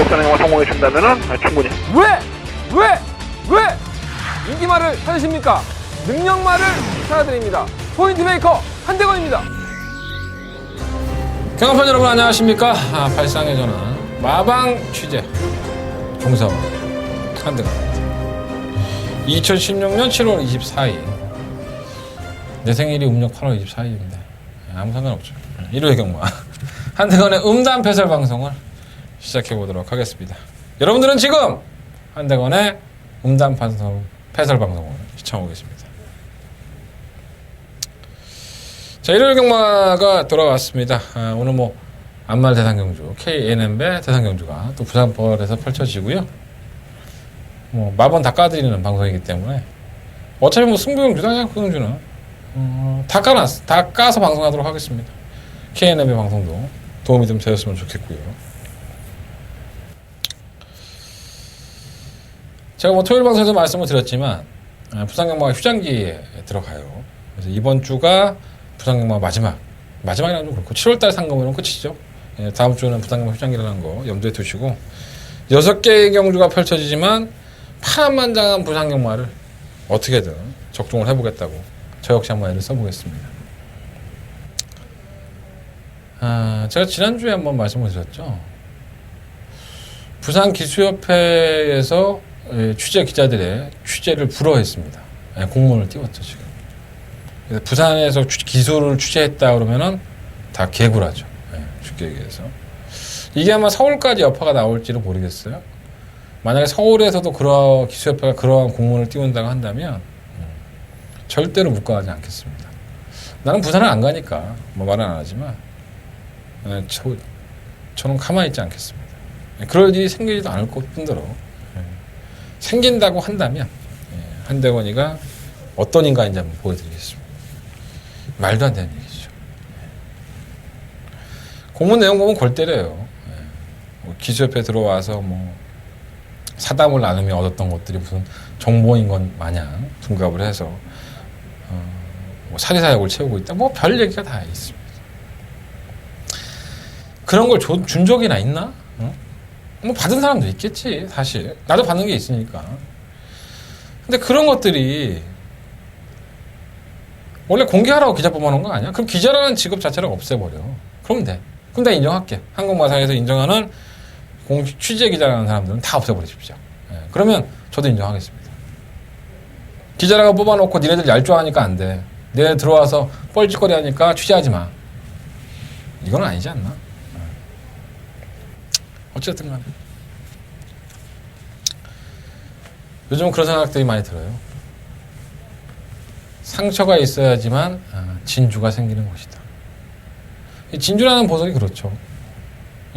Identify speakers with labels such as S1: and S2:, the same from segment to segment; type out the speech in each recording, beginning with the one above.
S1: 독선행만 성공해 준다면은 충분히.
S2: 왜 인기말을 찾으십니까? 능력말을 찾아드립니다. 포인트 메이커 한대건입니다. 경험편 여러분 안녕하십니까? 발상의 전환 마방 취재 종사원 한대건입니다. 2016년 7월 24일 내 생일이 음력 8월 24일입니다. 아무 상관없죠. 일요일 경마 한대건의 음담 패설 방송을 시작해 보도록 하겠습니다. 여러분들은 지금 한대건의 음담 패설 방송을 시청하고 계십니다. 자, 일요일 경마가 돌아왔습니다. 오늘 뭐 안말 대상경주 KNM배 대상경주가 또 부산벌에서 펼쳐지고요. 뭐 마번 다 까드리는 방송이기 때문에 어차피 뭐 승부경주다 경주는 다 까서 방송하도록 하겠습니다. KNM배 방송도 도움이 좀 되었으면 좋겠고요. 제가 뭐 토요일 방송에서 말씀을 드렸지만 부산경마가 휴장기에 들어가요. 그래서 이번 주가 부산경마 마지막이라면 좀 그렇고 7월달 상금으로는 끝이죠. 다음 주는 부산경마 휴장기라는 거 염두에 두시고 6개의 경주가 펼쳐지지만 파란만장한 부산경마를 어떻게든 적중을 해보겠다고 저 역시 한번 애를 써보겠습니다. 제가 지난주에 한번 말씀을 드렸죠. 부산기수협회에서 취재 기자들의 취재를 불허했습니다. 공문을 띄웠죠, 지금. 부산에서 기수를 취재했다 그러면은 다 개구라죠. 쉽게 얘기해서. 이게 아마 서울까지 여파가 나올지는 모르겠어요. 만약에 서울에서도 기수협회가 그러한 공문을 띄운다고 한다면 절대로 묵과하지 않겠습니다. 나는 부산을 안 가니까 뭐 말은 안 하지만 저는 가만히 있지 않겠습니다. 그럴 일이 생기지도 않을 뿐더러 생긴다고 한다면 한대건이가 어떤 인간인지 한번 보여드리겠습니다. 말도 안 되는 얘기죠. 공문 내용 보면 골 때려요. 기수협회 들어와서 뭐 사담을 나누며 얻었던 것들이 무슨 정보인 것 마냥 둔갑을 해서 뭐 사리사욕을 채우고 있다. 뭐 별 얘기가 다 있습니다. 그런 걸 준 적이나 있나? 뭐 받은 사람도 있겠지, 사실. 나도 받는 게 있으니까. 근데 그런 것들이 원래 공개하라고 기자 뽑아놓은 거 아니야? 그럼 기자라는 직업 자체를 없애버려. 그러면 돼. 그럼 내가 인정할게. 한국마상에서 인정하는 취재 기자라는 사람들은 다 없애버리십시오. 그러면 저도 인정하겠습니다. 기자라고 뽑아놓고 니네들 얄조하니까 안 돼. 니네 들어와서 뻘짓거리 하니까 취재하지 마. 이건 아니지 않나? 어쨌든 간에 요즘은 그런 생각들이 많이 들어요. 상처가 있어야지만 진주가 생기는 것이다. 이 진주라는 보석이 그렇죠.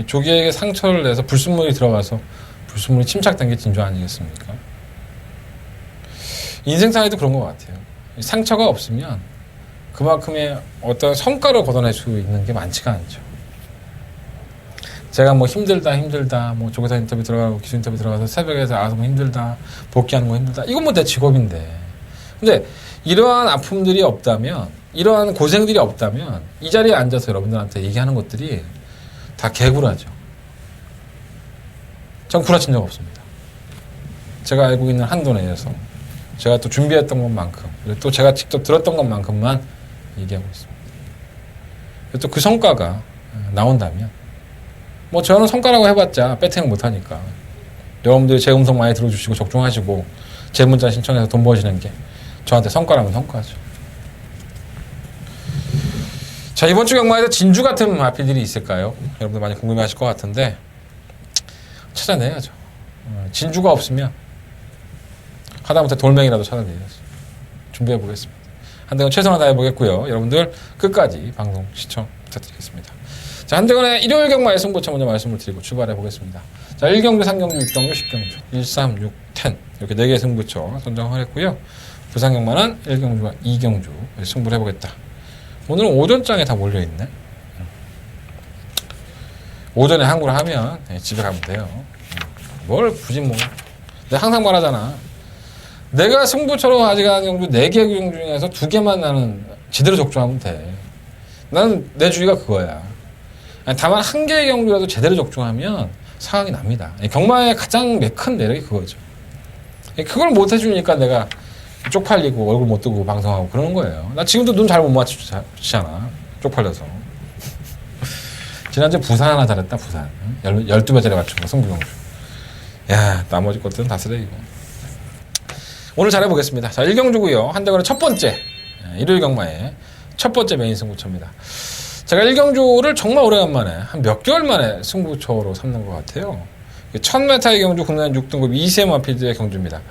S2: 조기에게 상처를 내서 불순물이 들어가서 불순물이 침착된 게 진주 아니겠습니까? 인생사에도 그런 것 같아요. 상처가 없으면 그만큼의 어떤 성과를 걷어낼 수 있는 게 많지가 않죠. 제가 뭐 힘들다, 뭐 조교사 인터뷰 들어가고 기수 인터뷰 들어가서 새벽에 나가서 뭐 힘들다, 복귀하는 거 힘들다. 이건 뭐 내 직업인데. 근데 이러한 아픔들이 없다면, 이러한 고생들이 없다면 이 자리에 앉아서 여러분들한테 얘기하는 것들이 다 개구라죠. 전 구라친 적 없습니다. 제가 알고 있는 한도 내에서 제가 또 준비했던 것만큼, 그리고 또 제가 직접 들었던 것만큼만 얘기하고 있습니다. 또 그 성과가 나온다면 뭐 저는 성과라고 해봤자 배팅 못하니까 여러분들이 제 음성 많이 들어주시고 적중하시고 제 문자 신청해서 돈 버시는 게 저한테 성과라면 성과죠. 자, 이번 주 경마에서 진주 같은 마필들이 있을까요? 여러분들 많이 궁금해하실 것 같은데 찾아내야죠. 진주가 없으면 하다못해 돌멩이라도 찾아내야죠. 준비해보겠습니다. 한대건 최선을 다해보겠고요. 여러분들 끝까지 방송 시청 부탁드리겠습니다. 자, 한대건의 일요일 경마의 승부처 먼저 말씀을 드리고 출발해보겠습니다. 자, 1경주, 3경주, 6경주, 10경주, 1, 3, 6, 10 이렇게 4개의 승부처 선정을 했고요. 부산경마는 1경주와 2경주 승부를 해보겠다. 오늘은 오전장에 다 몰려있네. 오전에 항구를 하면 집에 가면 돼요. 뭘 굳이 뭐. 내가 항상 말하잖아. 내가 승부처로 가져가는 경주 4개 경주 중에서 2개만 나는 제대로 적중하면 돼. 나는 내 주의가 그거야. 다만 1개의 경주라도 제대로 적중하면 상황이 납니다. 경마의 가장 큰 매력이 그거죠. 그걸 못 해주니까 내가 쪽팔리고 얼굴 못 뜨고 방송하고 그러는 거예요. 나 지금도 눈 잘 못 맞추잖아. 쪽팔려서. 지난주에 부산 하나 잘했다, 부산. 12번째에 맞춘 거, 승부경주. 야, 나머지 것들은 다 쓰레기고. 오늘 잘해보겠습니다. 자, 1경주고요. 한대건의 첫 번째, 일요일 경마의 첫 번째 메인 승부처입니다. 제가 1경주를 정말 오래간만에, 한 몇 개월 만에 승부처로 삼는 것 같아요. 1000m의 경주, 국내 6등급 2세 마필드의 경주입니다.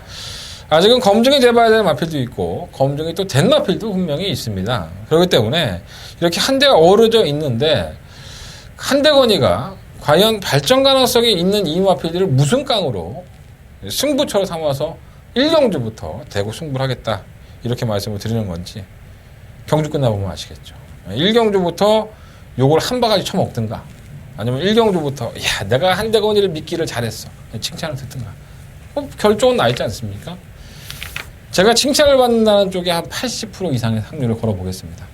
S2: 아직은 검증이 돼봐야 될 마필도 있고, 검증이 또 된 마필도 분명히 있습니다. 그렇기 때문에, 이렇게 한 대가 어우러져 있는데, 한대건이가 과연 발전 가능성이 있는 이 마필들을 무슨 깡으로 승부처로 삼아서 1경주부터 대구 승부를 하겠다 이렇게 말씀을 드리는 건지 경주 끝나보면 아시겠죠. 1경주부터 요걸 한 바가지 쳐먹든가 아니면 1경주부터 야 내가 한대건이를 믿기를 잘했어 칭찬을 듣든가 결정은 나 있지 않습니까? 제가 칭찬을 받는다는 쪽에 한 80% 이상의 확률을 걸어보겠습니다.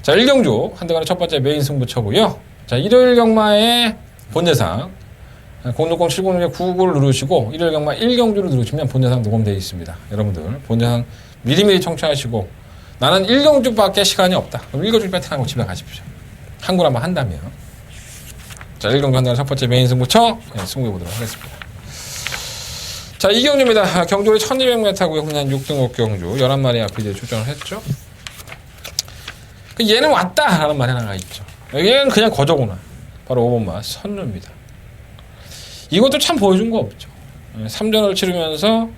S2: 자 1경주 한대건의 첫 번째 메인 승부처고요. 자, 일요일 경마의 본예상 060-706-99를 누르시고 일요일 경마 1경주를 누르시면 본예상 녹음되어 있습니다. 여러분들 본예상 미리미리 청취하시고 나는 1경주밖에 시간이 없다. 그럼 1경주 배팅하고 집에 가십시오. 한글 한번 한다면. 자, 1경주 한다는 첫 번째 메인 승부처 승부해보도록 하겠습니다. 자, 2경주입니다. 경주를 1200m고요. 그냥 6등급 경주 11마리 앞에 출전을 했죠. 얘는 왔다라는 말이 하나가 있죠. 얘는 그냥 거저구나. 바로 5번마 선루입니다. 이것도 참 보여준 거 없죠. 3전을 치르면서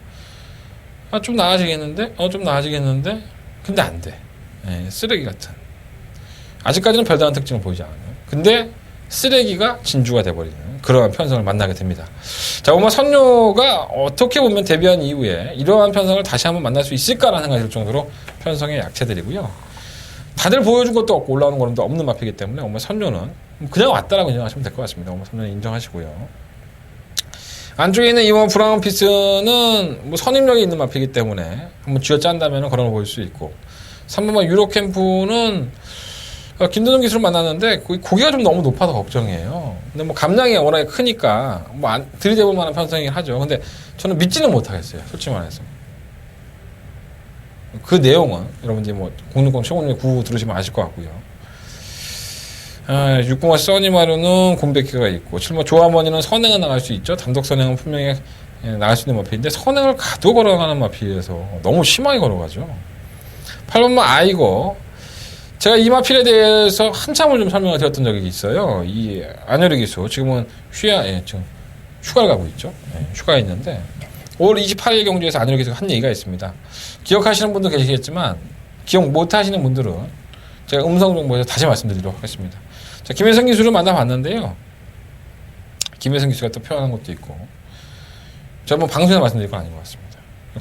S2: 좀 나아지겠는데? 좀 나아지겠는데? 근데 안 돼. 쓰레기 같은. 아직까지는 별다른 특징을 보이지 않아요. 근데 쓰레기가 진주가 돼버리는 그러한 편성을 만나게 됩니다. 자, 5번마 선료가 어떻게 보면 데뷔한 이후에 이러한 편성을 다시 한번 만날 수 있을까라는 생각이 들 정도로 편성의 약체들이고요. 다들 보여준 것도 없고 올라오는 거는 없는 마피기 때문에 엄마 선료는 그냥 왔다라고 인정하시면 될 것 같습니다. 엄마 선료는 인정하시고요. 안쪽에 있는 이번 브라운 피스는 뭐 선임력이 있는 마피기 때문에 한번 쥐어짠다면 걸어 보일 수 있고 3번만 유로캠프는 김도정 기수를 만났는데 고기가 좀 너무 높아서 걱정이에요. 근데 뭐 감량이 워낙에 크니까 뭐 들이대볼 만한 편성이긴 하죠. 근데 저는 믿지는 못하겠어요. 솔직히 말해서. 그 내용은 여러분들이 뭐 060-706-99 들으시면 아실 것 같고요. 6번마 써니마루는 곰백기가 있고 7번마 조아머니는 선행은 나갈 수 있죠. 단독 선행은 분명히 나갈 수 있는 마피인데 선행을 가도 걸어가는 마피에서 너무 심하게 걸어가죠. 8번마 아이거 제가 이 마필에 대해서 한참을 좀 설명을 드렸던 적이 있어요. 이 안효리 기수 지금은 지금 휴가를 가고 있죠. 휴가에 있는데 5월 28일 경주에서 안효리 기수가 한 얘기가 있습니다. 기억하시는 분도 계시겠지만 기억 못하시는 분들은 제가 음성 정보에서 다시 말씀드리도록 하겠습니다. 자, 김혜성 기수를 만나봤는데요. 김혜성 기수가 또 표현한 것도 있고 제가 뭐 방송에서 말씀드릴 건 아닌 것 같습니다.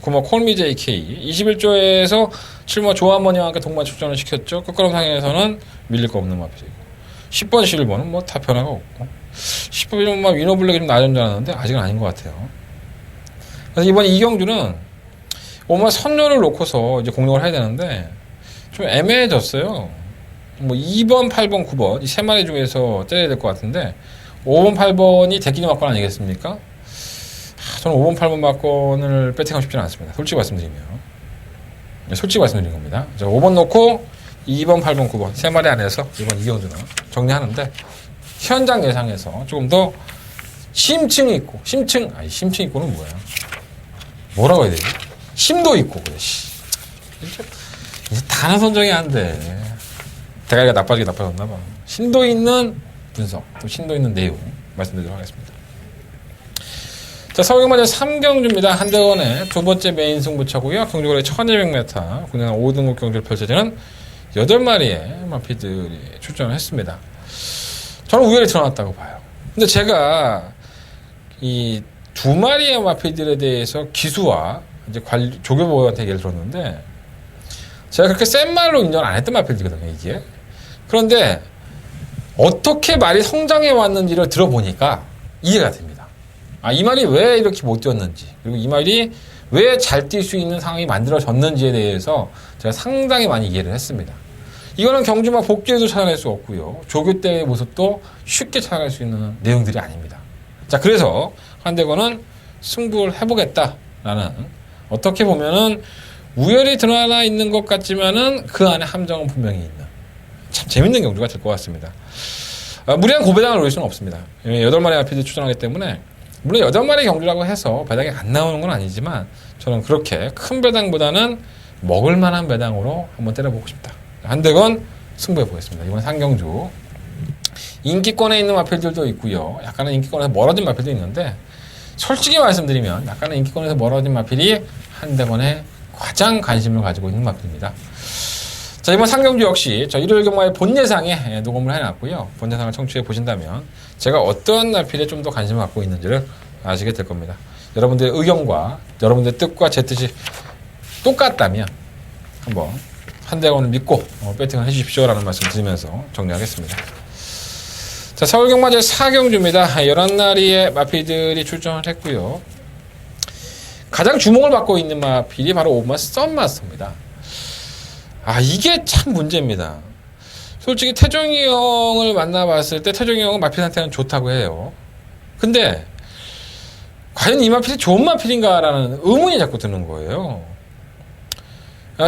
S2: 고마 콜미 JK 21조에서 7번 조한머니와 함께 동반 출전을 시켰죠. 끝걸음 상에서는 밀릴 거 없는 마피이고 10번 11번은 뭐 다 변화가 없고 10번 위너블랙이 좀 나아진 줄 알았는데 아직은 아닌 것 같아요. 그래서 이번 이경주는 오마 선료를 놓고서 이제 공략을 해야 되는데 좀 애매해졌어요. 뭐 2번, 8번, 9번 이 세 마리 중에서 때려야 될 것 같은데 5번, 8번이 대기니 막건 아니겠습니까? 저는 5번, 8번 막건을 배팅하고 싶지는 않습니다. 솔직히 말씀드리면 솔직히 말씀드리는 겁니다. 5번 놓고 2번, 8번, 9번 세 마리 안에서 이번 이경주는 정리하는데 현장 예상에서 조금 더 심층이 있고 심층 있고는 뭐라고 해야 되지? 심도 있고 그래. 이제 단어 선정이 안 돼. 대가리가 나빠졌나 봐. 심도 있는 분석, 또 심도 있는 내용 말씀드리도록 하겠습니다. 자, 서울경마제 3경주입니다. 한대건의 두 번째 메인 승부처고요. 경주거리 1200m, 국내 5등급 경주를 펼쳐지는 8마리의 마피들이 출전을 했습니다. 저는 우열이 드러났다고 봐요. 근데 제가 이 두 마리의 마피들에 대해서 기수와 이제 조교보한테 얘기를 들었는데 제가 그렇게 센 말로 인정을 안 했던 마필들이거든요, 이게. 그런데 어떻게 말이 성장해 왔는지를 들어보니까 이해가 됩니다. 이 말이 왜 이렇게 못 뛰었는지, 그리고 이 말이 왜 잘 뛸 수 있는 상황이 만들어졌는지에 대해서 제가 상당히 많이 이해를 했습니다. 이거는 경주마 복귀에도 찾아낼 수 없고요. 조교 때의 모습도 쉽게 찾아갈 수 있는 내용들이 아닙니다. 자, 그래서 한대건은 승부를 해보겠다라는, 어떻게 보면은 우열이 드러나 있는 것 같지만은 그 안에 함정은 분명히 있는, 참 재밌는 경주가 될 것 같습니다. 무리한 고배당을 노릴 수는 없습니다. 8마리 마필들이 출전하기 때문에, 물론 8마리 경주라고 해서 배당이 안 나오는 건 아니지만 저는 그렇게 큰 배당보다는 먹을 만한 배당으로 한번 때려보고 싶다. 한대건 승부해 보겠습니다. 이번 상경주 인기권에 있는 마필들도 있고요, 약간은 인기권에서 멀어진 마필도 있는데, 솔직히 말씀드리면 약간은 인기권에서 멀어진 마필이 한대건에 가장 관심을 가지고 있는 마필입니다. 자, 이번 상경주 역시 저 일요일 경마의 본 예상에 녹음을 해놨고요. 본 예상을 청취해 보신다면 제가 어떤 마필에 좀 더 관심을 갖고 있는지를 아시게 될 겁니다. 여러분들의 의견과 여러분들의 뜻과 제 뜻이 똑같다면 한번 한대건을 믿고 배팅을 해주십시오라는 말씀 드리면서 정리하겠습니다. 자, 서울경마제 4경주입니다. 11마리의 마필들이 출전을 했고요. 가장 주목을 받고 있는 마필이 바로 5번 썸마스터입니다. 이게 참 문제입니다. 솔직히 태종이 형을 만나봤을 때 태종이 형은 마필 상태는 좋다고 해요. 근데 과연 이 마필이 좋은 마필인가라는 의문이 자꾸 드는 거예요.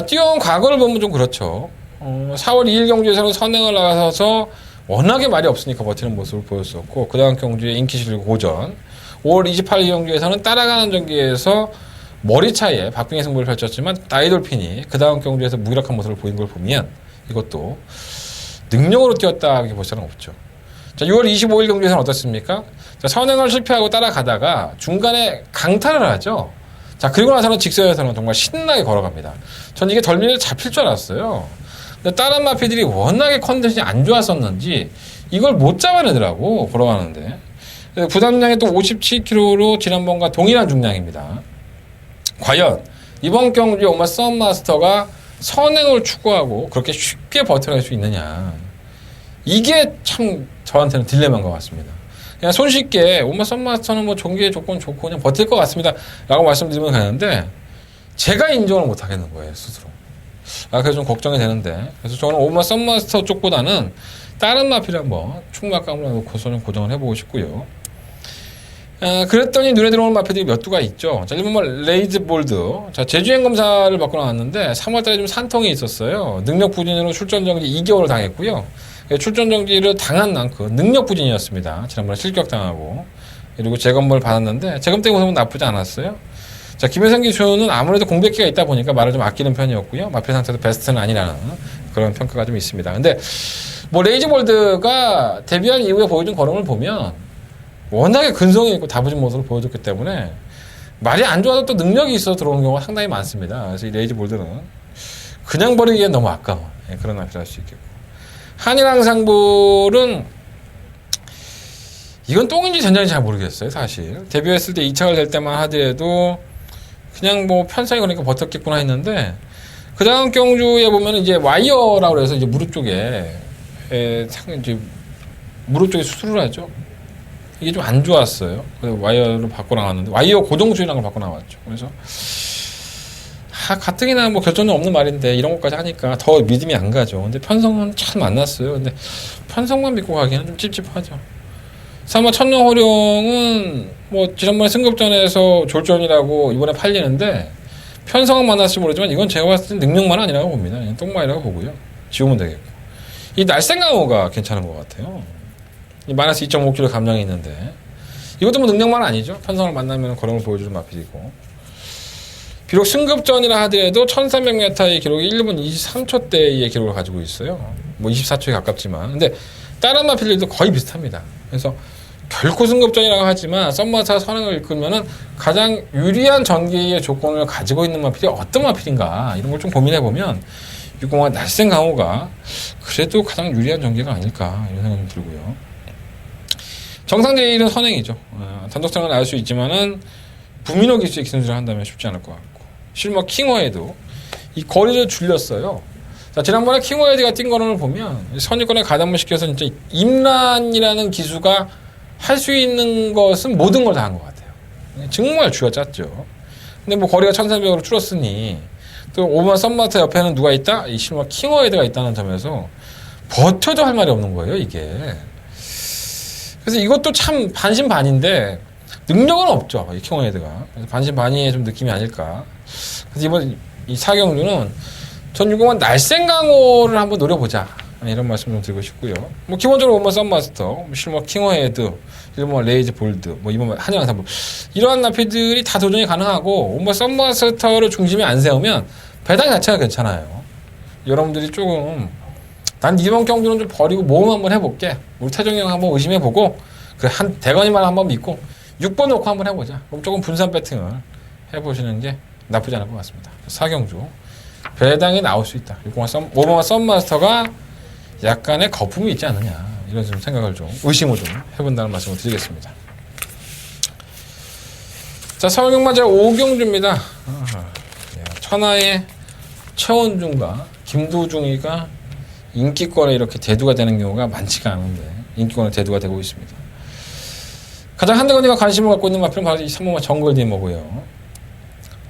S2: 뛰어온 과거를 보면 좀 그렇죠. 4월 2일 경주에서는 선행을 나가서 워낙에 말이 없으니까 버티는 모습을 보였었고, 그 다음 경주에 인기실 고전, 5월 28일 경주에서는 따라가는 전기에서 머리 차이에 박빙의 승부를 펼쳤지만 다이돌핀이 그 다음 경주에서 무기력한 모습을 보인 걸 보면 이것도 능력으로 뛰었다 하기 볼 수는 없죠. 자, 6월 25일 경주에서는 어떻습니까? 자, 선행을 실패하고 따라가다가 중간에 강탈을 하죠. 자, 그리고 나서는 직선에서는 정말 신나게 걸어갑니다. 전 이게 덜미를 잡힐 줄 알았어요. 근데 다른 마피들이 워낙에 컨디션이 안 좋았었는지 이걸 못 잡아내더라고, 걸어가는데. 부담량이 또 57kg로 지난번과 동일한 중량입니다. 과연 이번 경주에 오마 썸마스터가 선행을 추구하고 그렇게 쉽게 버텨낼 수 있느냐, 이게 참 저한테는 딜레마인 것 같습니다. 그냥 손쉽게 오마 썸마스터는 뭐 종기의 조건 좋고 그냥 버틸 것 같습니다 라고 말씀드리면 되는데, 제가 인정을 못 하겠는 거예요, 스스로. 그래서 좀 걱정이 되는데, 그래서 저는 오마 썸마스터 쪽보다는 다른 마필을 한번 충막감으로 놓고서 좀 고정을 해보고 싶고요. 그랬더니 눈에 들어오는 마필들이 몇 두가 있죠. 자, 1번 레이즈볼드. 자, 제주행 검사를 받고 나왔는데 3월달에 좀 산통이 있었어요. 능력 부진으로 출전 정지 2개월을 당했고요. 출전 정지를 당한 만큼 능력 부진이었습니다. 지난번에 실격당하고. 그리고 재검을 받았는데 재검 때 모습은 나쁘지 않았어요. 자, 김혜성 기수는 아무래도 공백기가 있다 보니까 말을 좀 아끼는 편이었고요. 마필 상태도 베스트는 아니라는 그런 평가가 좀 있습니다. 근데 뭐 레이즈볼드가 데뷔한 이후에 보여준 걸음을 보면 워낙에 근성이 있고 다부진 모습을 보여줬기 때문에 말이 안 좋아도 또 능력이 있어서 들어오는 경우가 상당히 많습니다. 그래서 이 레이즈볼드는 그냥 버리기엔 너무 아까워. 그런 마필 할 수 있겠고, 한일항상불은 이건 똥인지 된장인지 잘 모르겠어요. 사실 데뷔했을 때 2차가 될 때만 하더라도 그냥 뭐 편성이 그러니까 버텼겠구나 했는데, 그 다음 경주에 보면 이제 와이어라고 해서 이제 무릎 쪽에 이제 무릎 쪽에 수술을 하죠. 이게 좀 안 좋았어요. 그래서 와이어를 바꿔 나왔는데, 와이어 고정주의라는 걸 바꿔 나왔죠. 그래서 가뜩이나 뭐 결정은 없는 말인데 이런 것까지 하니까 더 믿음이 안 가죠. 근데 편성은 참 만났어요. 근데 편성만 믿고 가기에는 좀 찝찝하죠. 3번 천룡호룡은 뭐 지난번에 승급전에서 졸전이라고 이번에 팔리는데, 편성은 만났을지 모르지만 이건 제가 봤을 때 능력만 아니라고 봅니다. 그냥 똥마이라고 보고요. 지우면 되겠고, 이 날쌘강호가 괜찮은 것 같아요. 이 마이너스 2.5kg 감량이 있는데 이것도 뭐 능력만 아니죠. 편성을 만나면 걸음을 보여주는 마필이고, 비록 승급전이라 하더라도 1300m의 기록이 1분 23초대의 기록을 가지고 있어요. 뭐 24초에 가깝지만, 근데 다른 마필들도 거의 비슷합니다. 그래서 결코 승급전이라고 하지만 썸마스터 선행을 이끌면은 가장 유리한 전개의 조건을 가지고 있는 마필이 어떤 마필인가, 이런 걸 좀 고민해보면 605 날쌘강호가 그래도 가장 유리한 전개가 아닐까, 이런 생각이 들고요. 정상 제1은 선행이죠. 단독상은 알 수 있지만은 부민호 기수의 기선수를 한다면 쉽지 않을 것 같고, 실버 킹워헤드 이 거리를 줄였어요. 자, 지난번에 킹워헤드가 뛴 거를 보면 선유권에 가담을 시켜서 진짜 임란이라는 기수가 할 수 있는 것은 모든 걸 다 한 것 같아요. 정말 쥐어짰죠. 근데 뭐 거리가 1300으로 줄었으니 또 5번 썸마스터 옆에는 누가 있다? 이 실버 킹워헤드가 있다는 점에서 버텨도 할 말이 없는 거예요, 이게. 그래서 이것도 참 반신반인데 능력은 없죠. 이 킹워헤드가. 그래서 반신반의의 좀 느낌이 아닐까. 그래서 이번 이 사경주는 전 유공한 날쌘 강호를 한번 노려보자. 이런 말씀 좀 드리고 싶고요. 뭐 기본적으로 원머 썬마스터, 실버 킹워헤드, 일본 레이즈 볼드, 뭐 이번 한양상부 이러한 나피들이 다 도전이 가능하고 원머 썬마스터를 중심에 안 세우면 배당 자체가 괜찮아요. 여러분들이 조금 난 이번 경주는 좀 버리고 모험 한번 해볼게. 우리 태종이 형 한번 의심해보고 그 한 대건이만 한번 믿고 6번 놓고 한번 해보자. 그럼 조금 분산 배팅을 해보시는 게 나쁘지 않을 것 같습니다. 사경주 배당이 나올 수 있다. 5번마 썬마스터가 약간의 거품이 있지 않느냐 이런 좀 생각을 좀 의심을 좀 해본다는 말씀을 드리겠습니다. 자, 서울경마제 5경주입니다. 천하의 최원중과 김도중이가 인기권에 이렇게 대두가 되는 경우가 많지가 않은데 인기권에 대두가 되고 있습니다. 가장 한대건이가 관심을 갖고 있는 마필은 바로 이 3번마 정글디머고요.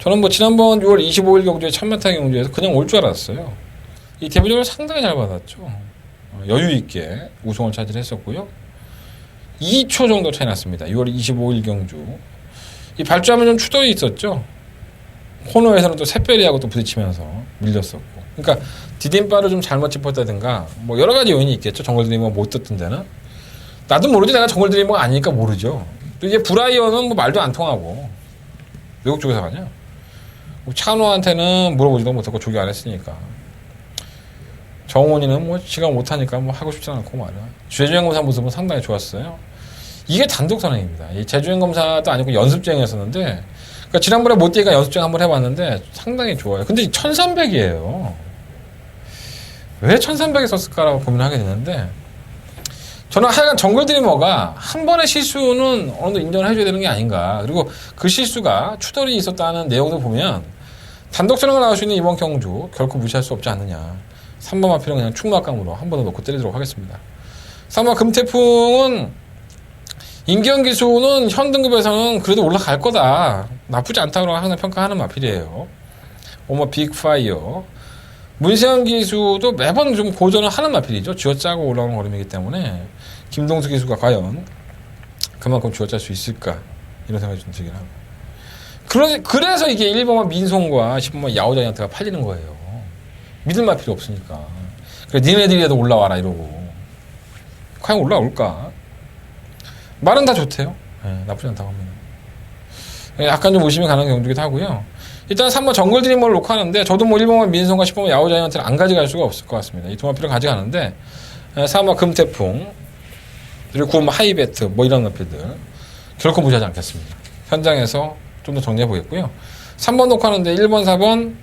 S2: 저는 뭐 지난번 6월 25일 경주에 천마타 경주에서 그냥 올 줄 알았어요. 이 데뷔력을 상당히 잘 받았죠. 여유 있게 우승을 차지했었고요. 2초 정도 차이 났습니다. 6월 25일 경주. 이 발주하면 좀 추돌이 있었죠. 코너에서는 또 샛별이하고 또 부딪히면서 밀렸었고. 그러니까 디딤발을 좀 잘못 짚었다든가 뭐 여러 가지 요인이 있겠죠. 정글드리머가 못 떴던 데는. 나도 모르지. 내가 정글드리머가 아니니까 모르죠. 또 이제 브라이언은 뭐 말도 안 통하고 외국 쪽에서 가냐. 찬호한테는 물어보지도 못하고 조기 안 했으니까. 정훈이는 뭐 지가 못하니까 뭐 하고 싶지 않고 말이야. 제주행 검사 모습은 상당히 좋았어요. 이게 단독 선행입니다. 이 제주행 검사도 아니고 연습주행이었었는데, 그러니까 지난번에 모띠가 연습주행 한번 해봤는데 상당히 좋아요. 근데 1300이에요. 왜 1300에 썼을까라고 고민하게 되는데, 저는 하여간 정글드리머가 한 번의 실수는 어느 정도 인정을 해줘야 되는 게 아닌가. 그리고 그 실수가 추돌이 있었다는 내용도 보면 단독 선행을 나올 수 있는 이번 경주 결코 무시할 수 없지 않느냐. 3번 마필은 그냥 충무악감으로 한 번 더 놓고 때리도록 하겠습니다. 3번 금태풍은 인기형 기수는 현 등급에서는 그래도 올라갈 거다. 나쁘지 않다고 항상 평가하는 마필이에요. 오머 빅파이어. 문세현 기수도 매번 좀 고전을 하는 마필이죠. 쥐어짜고 올라오는 걸음이기 때문에 김동수 기수가 과연 그만큼 쥐어짤 수 있을까 이런 생각이 좀 들긴 하고. 그래서 이게 1번마 민송과 10번마 야오자이언트가 팔리는 거예요. 믿을 마필이 없으니까. 그래 니네들이라도 올라와라 이러고. 과연 올라올까? 말은 다 좋대요. 네, 나쁘지 않다고 합니다. 약간 좀 의심이 가는 경주기도 하고요. 일단 3번 정글드리머를 놓고 하는데 저도 뭐 1번만 민성과 10번만 야오자이언트를 안 가져갈 수가 없을 것 같습니다. 이 두 마필을 가져가는데 3번 금태풍 그리고 9번 하이베트 뭐 이런 마필들 결코 무시하지 않겠습니다. 현장에서 좀 더 정리해 보겠고요. 3번 놓고 하는데 1번, 4번,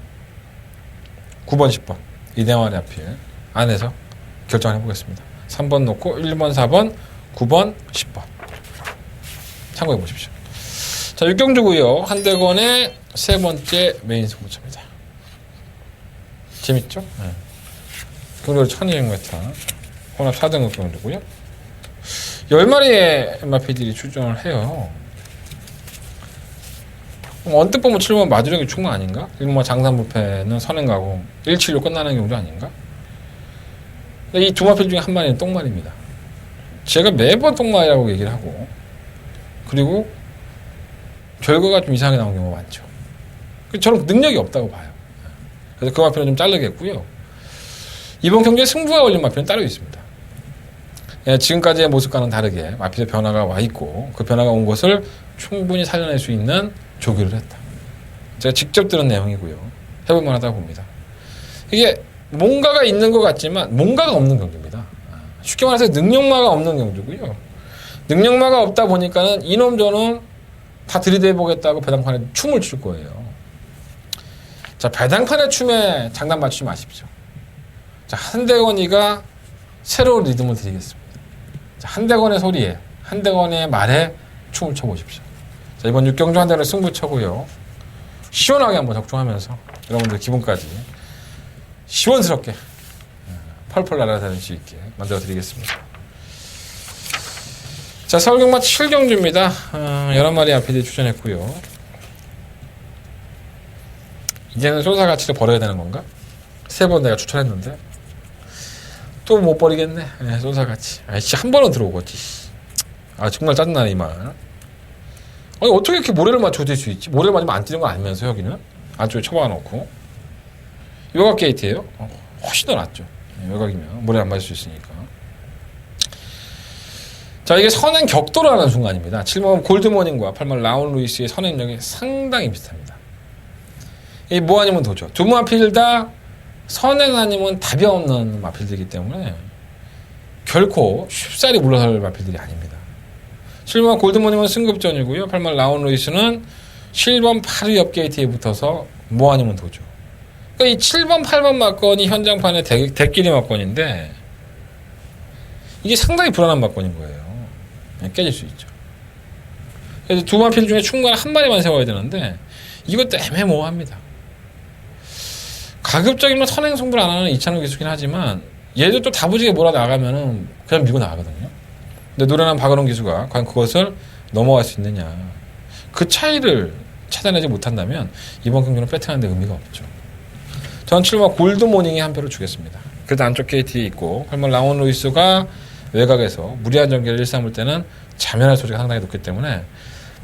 S2: 9번, 10번 이 네 마리 앞필 안에서 결정해 보겠습니다. 3번 놓고 1번, 4번, 9번, 10번 참고해 보십시오. 자, 6경주고요. 한대건의 세 번째 메인 승부처입니다. 재밌죠? 네. 경주를 1200m 혼합 4등급 경주고요. 10마리의 MRP들이 출전을 해요. 언뜻 보면 7번 마주력이 충분 아닌가? 1번 장산부패는 선행가고 176 끝나는 경주 아닌가? 이 두 마필 중에 한 마리는 똥말입니다. 제가 매번 똥말이라고 얘기를 하고 그리고 결과가 좀 이상하게 나온 경우가 많죠. 저는 능력이 없다고 봐요. 그래서 그 마필은 좀 자르겠고요. 이번 경기에 승부가 걸린 마필은 따로 있습니다. 지금까지의 모습과는 다르게 마필의 변화가 와 있고 그 변화가 온 것을 충분히 살려낼 수 있는 조기를 했다. 제가 직접 들은 내용이고요. 해볼 만하다고 봅니다. 이게 뭔가가 있는 것 같지만 뭔가가 없는 경주입니다. 쉽게 말해서 능력마가 없는 경주고요. 능력마가 없다 보니까는 이놈 저놈 다 들이대보겠다고 배당판에 춤을 출 거예요. 자, 배당판의 춤에 장단 맞추지 마십시오. 자, 한대건이가 새로운 리듬을 드리겠습니다. 자, 한대건의 소리에, 한대건의 말에 춤을 춰보십시오. 자, 이번 6경주 한대건의 승부처고요. 시원하게 한번 적중하면서 여러분들 기분까지 시원스럽게 펄펄 날아다닐 수 있게 만들어 드리겠습니다. 자, 서울경마 7경주입니다. 11마리 앞에 출전했고요. 이제는 쏜사 가치를 버려야 되는 건가? 3번 내가 추천했는데 또 못 버리겠네. 쏜사 가치. 아이씨, 한 번은 들어오겠지. 아 정말 짜증나네 이 말. 아니 어떻게 이렇게 모래를 맞춰 뛸 수 있지? 모래를 맞으면 안 뛰는 거 아니면서 여기는 안쪽에 쳐박아놓고 외곽 게이트예요. 훨씬 더 낫죠. 외곽이면 모래 안 맞을 수 있으니까. 자 이게 선행 격도라는 순간입니다. 7번 골드모닝과 8번 라운 루이스의 선행력이 상당히 비슷합니다. 이 뭐 아니면 도죠. 두 마필 다 선행 아니면 답이 없는 마필들이기 때문에 결코 쉽사리 물러설 마필들이 아닙니다. 7번 골드모닝은 승급전이고요. 8번 라운 루이스는 7번 8위 옆 게이트에 붙어서 뭐 아니면 도죠. 그러니까 이 7번 8번 막건이 현장판의 대끼리 막건인데 이게 상당히 불안한 막건인 거예요. 깨질 수 있죠. 그래서 두 마필 중에 충분히 한 마리만 세워야 되는데 이것도 애매모호합니다. 가급적이면 선행 승부를 안 하는 이찬호 기수긴 하지만 얘도 또 다부지게 몰아나가면은 그냥 밀고 나가거든요. 근데 노련한 박은홍 기수가 과연 그것을 넘어갈 수 있느냐. 그 차이를 찾아내지 못한다면 이번 경기는 배팅하는데 의미가 없죠. 전 7번 골드모닝에 한 표를 주겠습니다. 그래도 안쪽 게이트에 있고 8번 라운 루이스가 외곽에서 무리한 전개를 일삼을 때는 자멸할 소지가 상당히 높기 때문에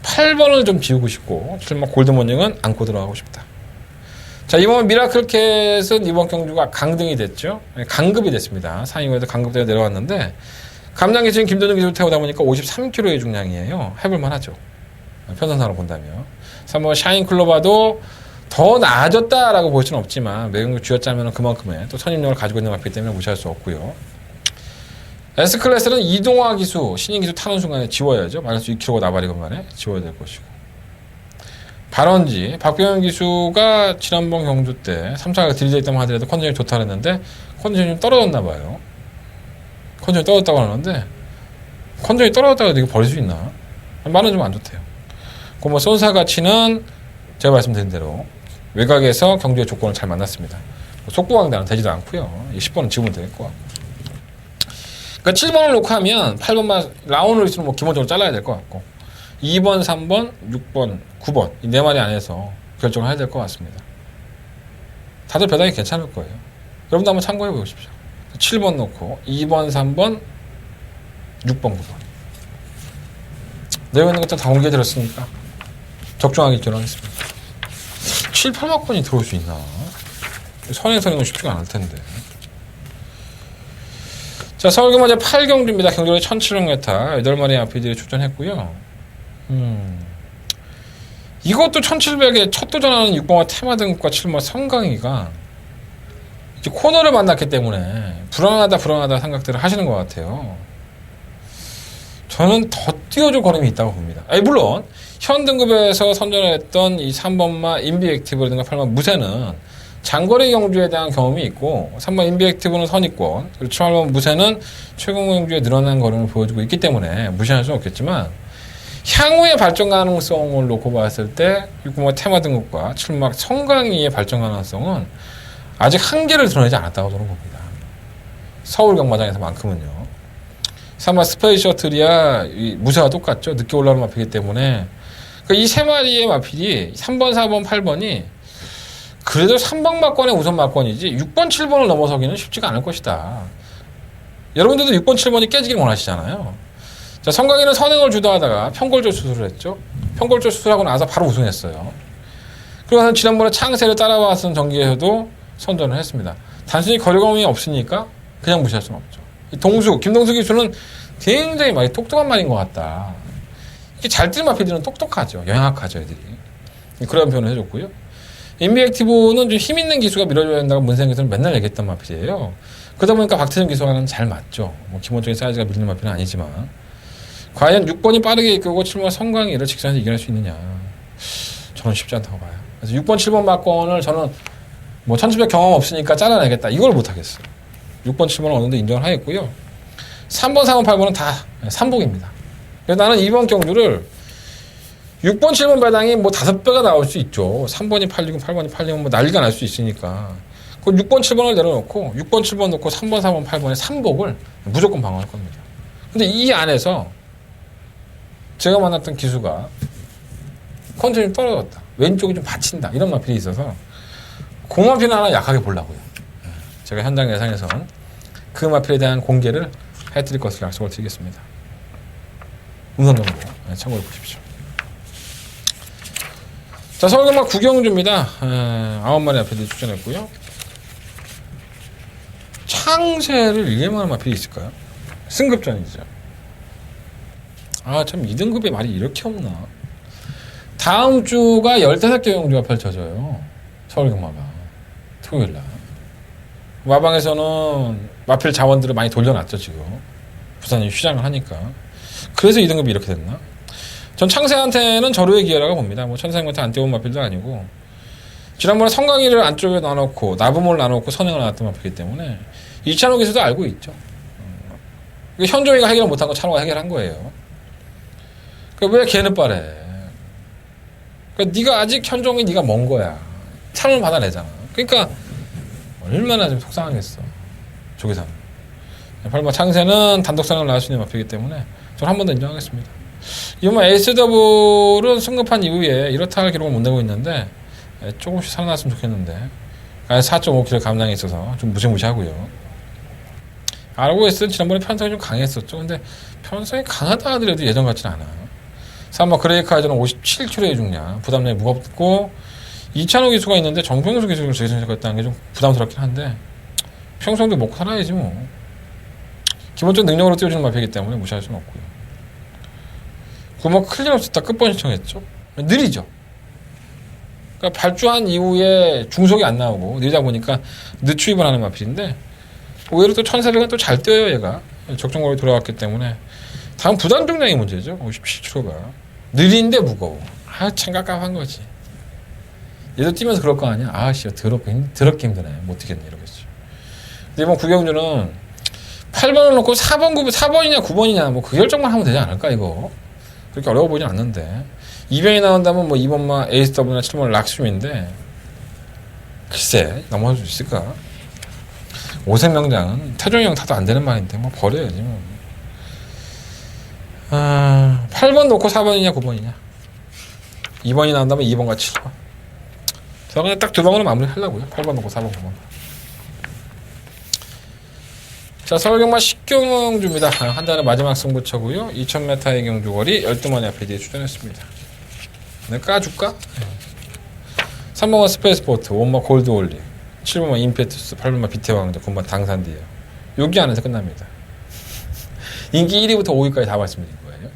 S2: 8번을 좀 비우고 싶고 7번 골드모닝은 안고 들어가고 싶다. 자 이번 미라클캣은 이번 경주가 강등이 됐죠. 강급이 됐습니다. 상위에서 강급대가 내려왔는데 감량 기수인 김도준 기수 태우다 보니까 53kg의 중량이에요. 해볼만 하죠. 편선상으로 본다면. 3번 샤인클로바도 더 나아졌다라고 볼 수는 없지만 매경주 쥐어짜면 그만큼의 또 선임력을 가지고 있는 마필 때문에 무시할 수 없고요. S클래스는 이동화 기수, 신인 기수 타는 순간에 지워야죠. 마이너스 2kg가 나발이건 간에 지워야 될 것이고. 발원지, 박병현 기수가 지난번 경주 때 3차가 들이대 있다면 하더라도 컨디션이 좋다 그랬는데 컨디션이 좀 떨어졌나 봐요. 컨디션이 떨어졌다고 하는데 컨디션이 떨어졌다고 해도 이거 버릴 수 있나? 말은 좀 안 좋대요. 그 뭐 쏜사 가치는 제가 말씀드린 대로 외곽에서 경주의 조건을 잘 만났습니다. 속보강단은 되지도 않고요. 10번은 지우면 되겠고. 그러니까 7번을 놓고 하면 8번만 라운으로 있으면 뭐 기본적으로 잘라야 될 것 같고 2번, 3번, 6번, 9번 이 네 마리 안에서 결정을 해야 될 것 같습니다. 다들 배당이 괜찮을 거예요. 여러분도 한번 참고해 보십시오. 7번 놓고 2번, 3번, 6번, 9번 내용 있는 것도 다 공개해 드렸으니까 적중하기 기원하겠습니다. 7, 8막권이 들어올 수 있나? 선행선행은 쉽지가 않을 텐데. 자, 서울경마제 8경주입니다. 경주로 1700m 8마리 아피들이 출전했고요. 이것도 1700에 첫 도전하는 6번화 테마등급과 7번 성강이가 이제 코너를 만났기 때문에 불안하다 생각들을 하시는 것 같아요. 저는 더 띄워줄 걸음이 있다고 봅니다. 물론 현 등급에서 선전했던 이 3번마 인비액티브라든가 8번 무쇠는 장거리 경주에 대한 경험이 있고 3번 인비액티브는 선입권 그리고 7번 무쇠는 최고 경주에 늘어난 걸음을 보여주고 있기 때문에 무시할 수는 없겠지만 향후의 발전 가능성을 놓고 봤을 때 6번마 테마 등급과 7막 성강이의 발전 가능성은 아직 한계를 드러내지 않았다고 저는 봅니다. 서울 경마장에서만큼은요. 3번 스페이스 셔틀이야 무쇠와 똑같죠. 늦게 올라오는 마필이기 때문에 이 세 마리의 마필이 3번, 4번, 8번이 그래도 3번 막권의 우선 막권이지 6번, 7번을 넘어서기는 쉽지가 않을 것이다. 여러분들도 6번, 7번이 깨지기를 원하시잖아요. 자, 성강이는 선행을 주도하다가 평골절 수술을 했죠. 평골절 수술하고 나서 바로 우승했어요. 그리고 지난번에 창세를 따라왔던 경기에서도 선전을 했습니다. 단순히 거리감이 없으니까 그냥 무시할 수는 없죠. 김동수 기수는 굉장히 많이 똑똑한 말인 것 같다. 이게 잘 뛰는 마필들은 똑똑하죠. 영악하죠, 애들이. 그런 표현을 해줬고요. 인비액티브는 좀 힘있는 기수가 밀어줘야 된다고 문세영 기수는 맨날 얘기했던 마필이에요. 그러다 보니까 박태준 기수와는 잘 맞죠. 뭐 기본적인 사이즈가 밀리는 마필은 아니지만. 과연 6번이 빠르게 이끌고 7번 성광이를 직선에서 이겨낼 수 있느냐. 저는 쉽지 않다고 봐요. 그래서 6번, 7번 막권을 저는 뭐 1700 경험 없으니까 잘라내겠다. 이걸 못하겠어요. 6번, 7번은 어느 정도 인정을 하겠고요. 3번, 4번, 8번은 다 삼복입니다. 그래서 나는 이번 경주를 6번, 7번 배당이 뭐 5배가 나올 수 있죠. 3번이 8리고 8번이 8리면 뭐 난리가 날 수 있으니까. 그 6번, 7번을 내려놓고 6번, 7번 놓고 3번, 4번, 8번의 삼복을 무조건 방어할 겁니다. 근데 이 안에서 제가 만났던 기수가 컨디션이 떨어졌다. 왼쪽이 좀 받친다. 이런 마필이 있어서 그 마필 하나 약하게 보려고요. 제가 현장 예상에선 그 마필에 대한 공개를 해드릴 것을 약속을 드리겠습니다. 음성정보 참고해 보십시오. 자, 서울경마 구경주입니다. 9마리 마필들이 출전했고요. 창세를 이해만한 마필이 있을까요? 승급전이죠. 아, 참 2등급에 말이 이렇게 없나. 다음 주가 15개 경주가 펼쳐져요. 서울경마가 토요일날. 마방에서는 마필 자원들을 많이 돌려놨죠. 지금 부산이 휴장을 하니까. 그래서 2등급이 이렇게 됐나? 전 창세한테는 절호의 기회라고 봅니다. 뭐 천사님한테 안 떼온 마필도 아니고, 지난번에 성강이를 안쪽에 놔놓고 나부모를 놔놓고 선행을 놔놨던 마필이기 때문에 이찬옥에서도 알고 있죠. 현종이가 해결을 못한 거 찬호가 해결한 거예요. 왜 걔는 빠래? 네가 아직 현종이 네가 먼 거야. 찬호를 받아내잖아. 그러니까 얼마나 좀 속상하겠어. 조계산. 팔마 창세는 단독 선행을 나갈 수 있는 마필이기 때문에 저는 한 번 더 인정하겠습니다. 이번 에이스더블은 승급한 이후에 이렇다 할 기록을 못 내고 있는데 조금씩 살아났으면 좋겠는데 4.5kg 감량이 있어서 좀 무시무시하고요. ROS는 지난번에 편성이 좀 강했었죠. 근데 편성이 강하다 하더라도 예전 같지는 않아. 3번 그레이카이저는 57kg의 중량, 부담량이 무겁고 이찬호 기수가 있는데 정평수 기수를 제시했다는 게 좀 부담스럽긴 한데 평성도 먹고 살아야지 뭐. 기본적인 능력으로 띄워주는 마필이기 때문에 무시할 수는 없고요. 구멍 클린업스 다 끝번 신청했죠. 느리죠. 그러니까 발주한 이후에 중속이 안 나오고 느리다 보니까 늦추입을 하는 마필인데 오히려 또 1400은 또 잘 뛰어요. 얘가 적정거리 돌아왔기 때문에 다음 부담 중량이 문제죠. 57kg가 느린데 무거워. 참 깝깝한 거지. 얘도 뛰면서 그럴 거 아니야. 아씨 더럽게 힘드네. 못 뛰겠네 이러겠죠. 근데 이번 구경주는 8번을 놓고 4번이냐 9번이냐 뭐 그 결정만 하면 되지 않을까 이거. 그렇게 어려워 보이진 않는데 2병이 나온다면 뭐 2번만 에이스 더블이나 7번 락스움인데 글쎄 넘어갈 수 있을까? 오색명장은 태종이 형 타도 안 되는 말인데 뭐 버려야지 뭐. 8번 놓고 4번이냐 9번이냐 2번이 나온다면 2번과 7번 저 그냥 딱 두 방으로 마무리 하려고요. 8번 놓고 4번 9번. 자, 서울경마 10경주입니다. 한 달의 마지막 승부처고요. 2000m의 경주거리 12마리 앞에 출전했습니다. 내가 까줄까? 3번만 스페이스포트, 5번만 골드올리, 7번만 임페투스, 8번만 비태왕자, 9번만 당산디에요. 여기 안에서 끝납니다. 인기 1위부터 5위까지 다 말씀드린 거예요.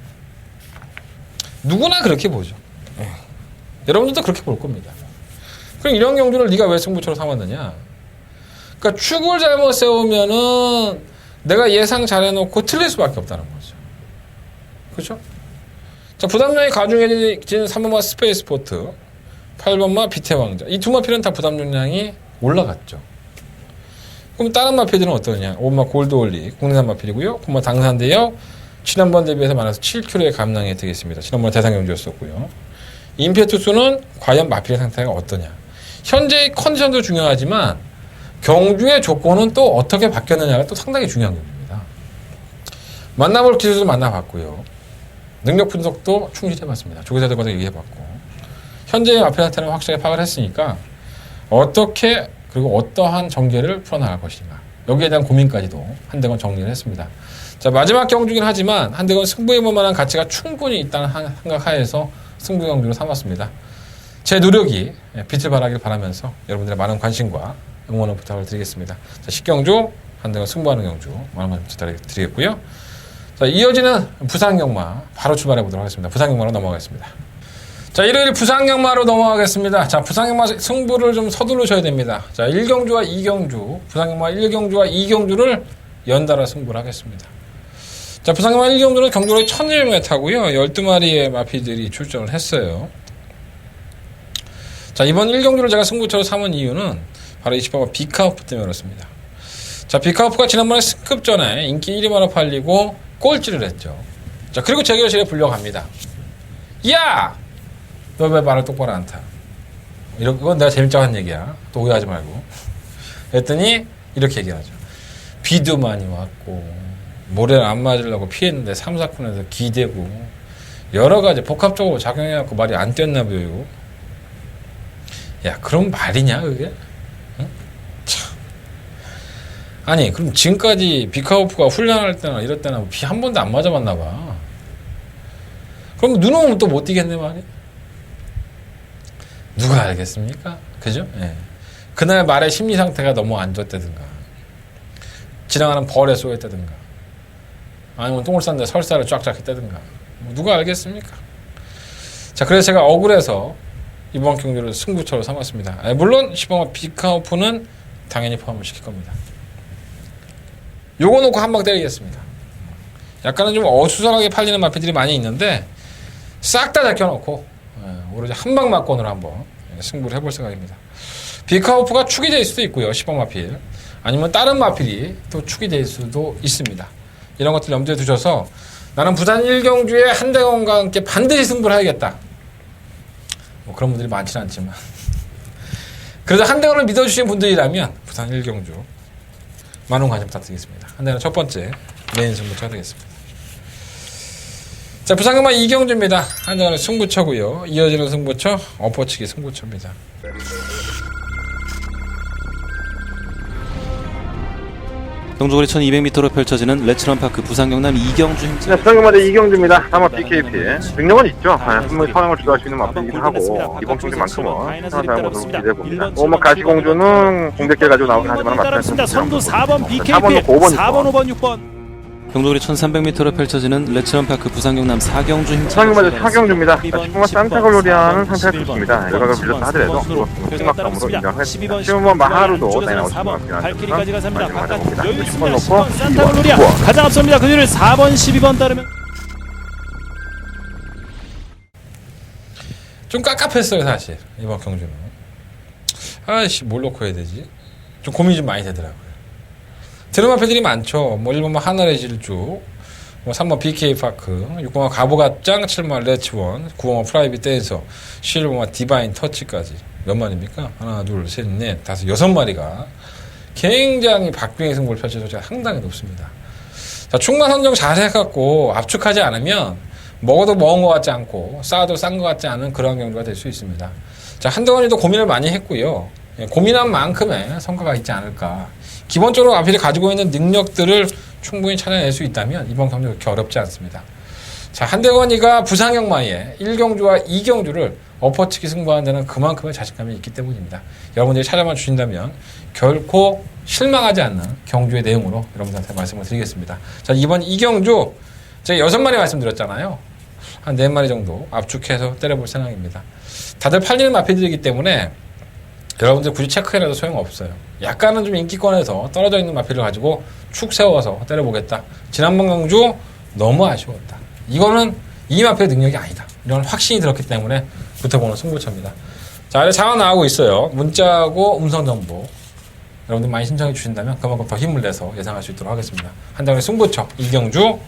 S2: 누구나 그렇게 보죠. 여러분들도 그렇게 볼 겁니다. 그럼 이런 경주를 네가 왜 승부처로 삼았느냐? 그러니까 축을 잘못 세우면은 내가 예상 잘해놓고 틀릴 수밖에 없다는 거죠. 그렇죠? 자, 부담량이 가중해진 3번마 스페이스포트, 8번마 비태왕자. 이 두 마필은 다 부담량이 올라갔죠. 그럼 다른 마필들은 어떠냐? 5번마 골드올리, 국내산 마필이고요. 9번마 당산대역, 지난번 대비해서 많아서 7kg의 감량이 되겠습니다. 지난번 대상경주였었고요. 임페투스는 과연 마필의 상태가 어떠냐? 현재의 컨디션도 중요하지만 경주의 조건은 또 어떻게 바뀌었느냐가 또 상당히 중요한 경주입니다. 만나볼 기술도 만나봤고요. 능력 분석도 충실히 해봤습니다. 조교사들과도 얘기해봤고 현재의 마필 상태는 확실하게 파악을 했으니까 어떻게 그리고 어떠한 전개를 풀어나갈 것인가 여기에 대한 고민까지도 한대건 정리를 했습니다. 자, 마지막 경주긴 하지만 한대건 승부해볼 만한 가치가 충분히 있다는 생각하에서 승부 경주로 삼았습니다. 제 노력이 빛을 발하길 바라면서 여러분들의 많은 관심과 응원을 부탁을 드리겠습니다. 자, 10경주 한대건 승부하는 경주 많은 관심 부탁드리겠고요. 자, 이어지는 부산경마 바로 출발해 보도록 하겠습니다. 부산경마로 넘어가겠습니다. 자, 일요일 부산경마로 넘어가겠습니다. 자, 부산경마 승부를 좀 서두르셔야 됩니다. 자, 1경주와 2경주, 부산경마 1경주와 2경주를 연달아 승부를 하겠습니다. 자, 부산경마 1경주는 경주로에 1001m고요. 12마리의 마피들이 출전을 했어요. 자, 이번 1경주를 제가 승부처로 삼은 이유는 바로 20번 비카우프 때문에 그렇습니다. 자, 비카우프가 지난번에 승급전에 인기 1위만으로 팔리고 꼴찌를 했죠. 자, 그리고 재결실에 불려갑니다. 야! 너 왜 말을 똑바로 안 타? 이건 내가 재밌자고 한 얘기야. 또 오해하지 말고. 그랬더니 이렇게 얘기하죠. 비도 많이 왔고 모래를 안 맞으려고 피했는데 3, 4콘에서 기대고 여러 가지 복합적으로 작용해갖고 말이 안 뛰었나 봐요. 야, 그럼 말이냐 그게? 응? 참. 아니 그럼 지금까지 비카우프가 훈련할 때나 이럴 때나 비 한 번도 안 맞아봤나 봐. 그럼 눈 오면 또 못 뛰겠네 말이에요. 누가 알겠습니까? 그죠? 예. 그날 말의 심리 상태가 너무 안 좋다든가, 지나가는 벌에 쏘였다든가, 아니면 똥을 쌌는데 설사를 쫙쫙 했다든가, 뭐 누가 알겠습니까? 자, 그래서 제가 억울해서 이번 경기를 승부처로 삼았습니다. 물론 10번마 비카오프는 당연히 포함을 시킬 겁니다. 요거 놓고 한 방 때리겠습니다. 약간은 좀 어수선하게 팔리는 마피들이 많이 있는데 싹 다 제껴놓고 오로지 한 방 맞건으로 한번 승부를 해볼 생각입니다. 비카오프가 축이 될 수도 있고요. 10번 마필. 아니면 다른 마필이 또 축이 될 수도 있습니다. 이런 것들 염두에 두셔서 나는 부산 1경주에 한대건과 함께 반드시 승부를 해야겠다. 뭐 그런 분들이 많지는 않지만 그래도 한대건을 믿어주신 분들이라면 부산 1경주 많은 관심 부탁드리겠습니다. 한대건 첫 번째 메인 승부처가 되겠습니다. 자, 부산경마 2경주입니다. 한대건의 승부처고요. 이어지는 승부처 엎어치기 승부처입니다.
S3: 경주거리 1200m로 펼쳐지는 레츠런파크 부산경남 이경주 힘.
S1: 네, 부산경마대 이경주입니다. 다만 BKP. 능력은 있죠. 분명히 선행을 주도할 수 있는 마필이긴 하고 이번 경기만큼은 상당한 모습을 기대해봅니다. 뭐 가시공주는 공격기를 가지고 나오긴 하지만
S4: 따랐습니다. 선두 4번 BKP,
S1: 4번,
S4: 5번, 6번.
S3: 경주거리 1300m로 펼쳐지는 레츠런파크 부산경남 4경주 힘.
S1: 부산경마대 4경주입니다. 10번마 산타글로리아는 상태가 좋습니다. 일각을 빌렸다 하더라도 승막감으로 인정하겠습니다. 10번마 마하루도 나이 나오신 것 같긴
S4: 발키리까지 가습니다. 바깥 여유 있습니다.
S1: 10번
S4: 10번
S1: 놓고
S4: 산타글로리아 가장 앞섭니다. 그 뒤를 4번, 12번 따르면
S2: 좀 깝깝했어요 사실 이번 경주는. 아이씨 뭘 놓고 해야 되지? 좀 고민이 좀 많이 되더라고요. 드라마 패들이 많죠. 뭐 1번만 하늘의 질주, 뭐 3번 BK파크, 6번만 가보갑장, 7번만 레츠원, 9번만 프라이빗 댄서, 11번만 디바인 터치까지. 몇 마리입니까? 하나, 둘, 셋, 넷, 다섯, 6마리가 굉장히 박빙의 승부를 펼쳐서 제가 상당히 높습니다. 자, 충만 선정 잘 해갖고 압축하지 않으면 먹어도 먹은 것 같지 않고 싸도 싼 것 같지 않은 그런 경주가 될 수 있습니다. 자, 한동안에도 고민을 많이 했고요. 고민한 만큼의 성과가 있지 않을까. 기본적으로 아필이 가지고 있는 능력들을 충분히 찾아낼 수 있다면 이번 경주 그렇게 어렵지 않습니다. 자, 한대건이가 부산경마에 1경주와 2경주를 엎어치기 승부하는 데는 그만큼의 자신감이 있기 때문입니다. 여러분들이 찾아만 주신다면 결코 실망하지 않는 경주의 내용으로 여러분들한테 말씀을 드리겠습니다. 자, 이번 2경주 제가 6마리 말씀드렸잖아요. 한 4마리 정도 압축해서 때려볼 생각입니다. 다들 팔리는 마필들이기 때문에 여러분들 굳이 체크해놔도 소용없어요. 약간은 좀 인기권에서 떨어져 있는 마필을 가지고 축 세워서 때려보겠다. 지난번 경주 너무 아쉬웠다. 이거는 이 마필의 능력이 아니다. 이런 확신이 들었기 때문에 붙어보는 승부처입니다. 자, 아래 자막 나가고 있어요. 문자하고 음성정보. 여러분들 많이 신청해 주신다면 그만큼 더 힘을 내서 예상할 수 있도록 하겠습니다. 한장의 승부처 이경주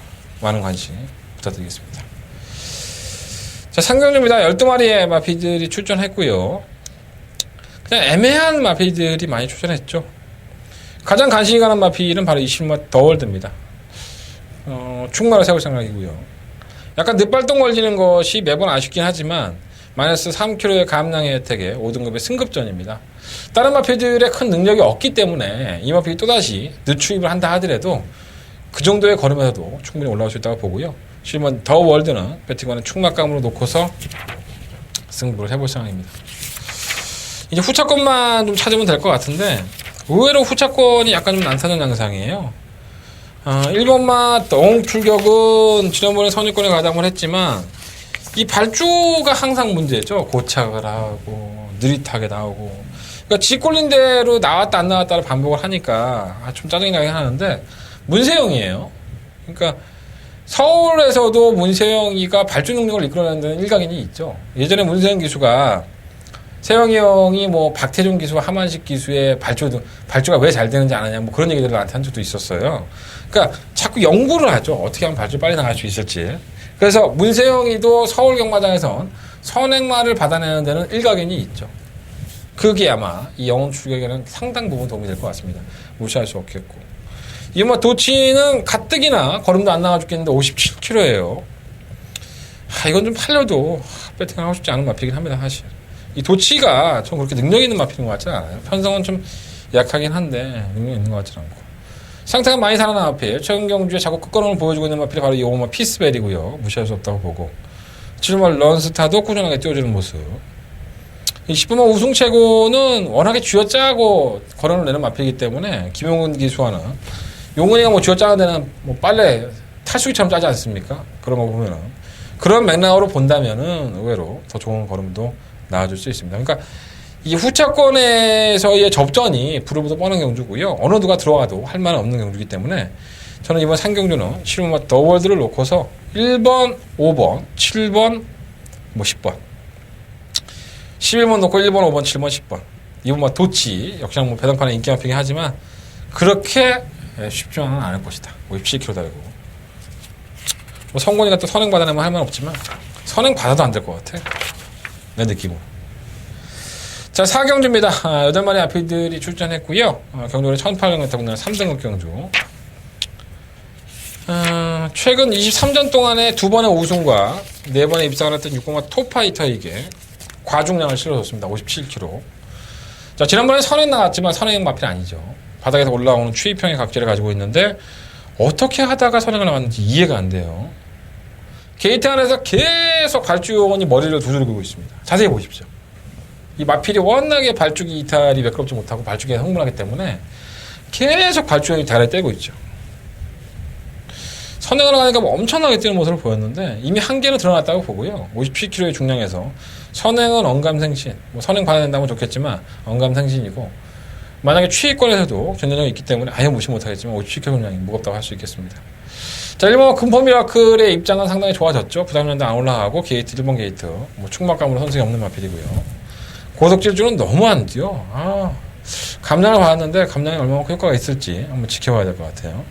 S2: 많은 관심 부탁드리겠습니다. 자, 상경주입니다. 12마리의 마필들이 출전했고요. 그냥 애매한 마필들이 많이 출전했죠. 가장 관심이 가는 마필은 바로 20마 더월드입니다. 충마를 세울 생각이고요. 약간 늦발동 걸리는 것이 매번 아쉽긴 하지만 마이너스 3kg의 감량의 혜택에 5등급의 승급전입니다. 다른 마필들의 큰 능력이 없기 때문에 이 마필이 또다시 늦추입을 한다 하더라도 그 정도의 걸음에서도 충분히 올라올 수 있다고 보고요. 실은 더월드는 배팅관의 충막감으로 놓고서 승부를 해볼 생각입니다. 이제 후차권만 좀 찾으면 될 것 같은데 의외로 후차권이 약간 좀 난타전 양상이에요. 1번마 덩 출격은 지난번에 선입권에 가담을 했지만 이 발주가 항상 문제죠. 고착을 하고 느릿하게 나오고 그러니까 지 꼴린 대로 나왔다 안 나왔다를 반복을 하니까 좀 짜증이 나긴 하는데 문세영이에요. 그러니까 서울에서도 문세영이가 발주 능력을 이끌어내는 데는 일각인이 있죠. 예전에 문세영 기수가 세영이 형이 뭐 박태종 기수와 하만식 기수의 발주가 왜 잘 되는지 아느냐 뭐 그런 얘기들을 나한테 한 적도 있었어요. 그러니까 자꾸 연구를 하죠. 어떻게 하면 발주 빨리 나갈 수 있을지. 그래서 문세영이도 서울 경마장에선 선행마를 받아내는 데는 일각견이 있죠. 그게 아마 이 영혼 출격에는 상당 부분 도움이 될 것 같습니다. 무시할 수 없겠고. 이 뭐 도치는 가뜩이나 걸음도 안 나가 죽겠는데 57kg예요. 이건 좀 팔려도 배팅을 하고 싶지 않은 마피긴 합니다, 사실. 이 도치가 좀 그렇게 능력 있는 마필인 것 같지 않아요. 편성은 좀 약하긴 한데 능력 있는 것 같지 않고. 상태가 많이 살아난 마필. 최근 경주에 자꾸 끝걸음을 보여주고 있는 마필이 바로 이 오마 피스벨이고요. 무시할 수 없다고 보고. 7번 런스타도 꾸준하게 띄워주는 모습. 이 10번만 우승최고는 워낙에 쥐어짜고 거론을 내는 마필이기 때문에 김용훈 기수와는 용훈이가 뭐 쥐어짜는 데는 뭐 빨래 탈수기처럼 짜지 않습니까? 그런 거 보면은 그런 맥락으로 본다면은 의외로 더 좋은 걸음도 나와줄 수 있습니다. 그러니까 이 후차권에서의 접전이 불을보다 뻔한 경주고요. 어느 누가 들어와도 할 말은 없는 경주이기 때문에 저는 이번 3경주는 7번 더 월드를 놓고서 1번, 5번, 7번, 뭐 10번 11번 놓고 1번, 5번, 7번, 10번 이번 뭐 도치 역시나 뭐 배당판에 인기 마핑이 하지만 그렇게 쉽지는 않을 것이다. 57km 달고 뭐 성곤이가 또 선행 받아내면 할 말 없지만 선행 받아도 안 될 것 같아. 내 느낌으로. 자, 4경주입니다. 8마리 아피들이 출전했고요. 경주는 1800m 국내 3등급 경주. 최근 23전 동안에 2번의 우승과 4번의 입상을 했던 6번과 톱파이터에게 과중량을 실어줬습니다. 57kg. 자, 지난번에 선행 나갔지만 선행 마필 아니죠. 바닥에서 올라오는 추위평의 각질을 가지고 있는데 어떻게 하다가 선행을 나갔는지 이해가 안 돼요. 게이트 안에서 계속 발주원이 머리를 두드리고 있습니다. 자세히 보십시오. 이 마필이 워낙에 발주기 이탈이 매끄럽지 못하고 발주기가 흥분하기 때문에 계속 발주원이 다리를 떼고 있죠. 선행을 하니까 뭐 엄청나게 뛰는 모습을 보였는데 이미 한계는 드러났다고 보고요. 57kg의 중량에서 선행은 언감생신, 뭐 선행 받아낸다면 좋겠지만 언감생신이고 만약에 추위권에서도 전쟁력이 있기 때문에 아예 무시 못하겠지만 57kg 중량이 무겁다고 할 수 있겠습니다. 자, 1번 금포 미라클의 입장은 상당히 좋아졌죠. 부담연대 안 올라가고 게이트 1번 게이트 뭐 충막감으로 선수가 없는 마필이고요. 고속질주는 너무 안 뛰어. 감량을 받았는데 감량이 얼마만큼 효과가 있을지 한번 지켜봐야 될 것 같아요.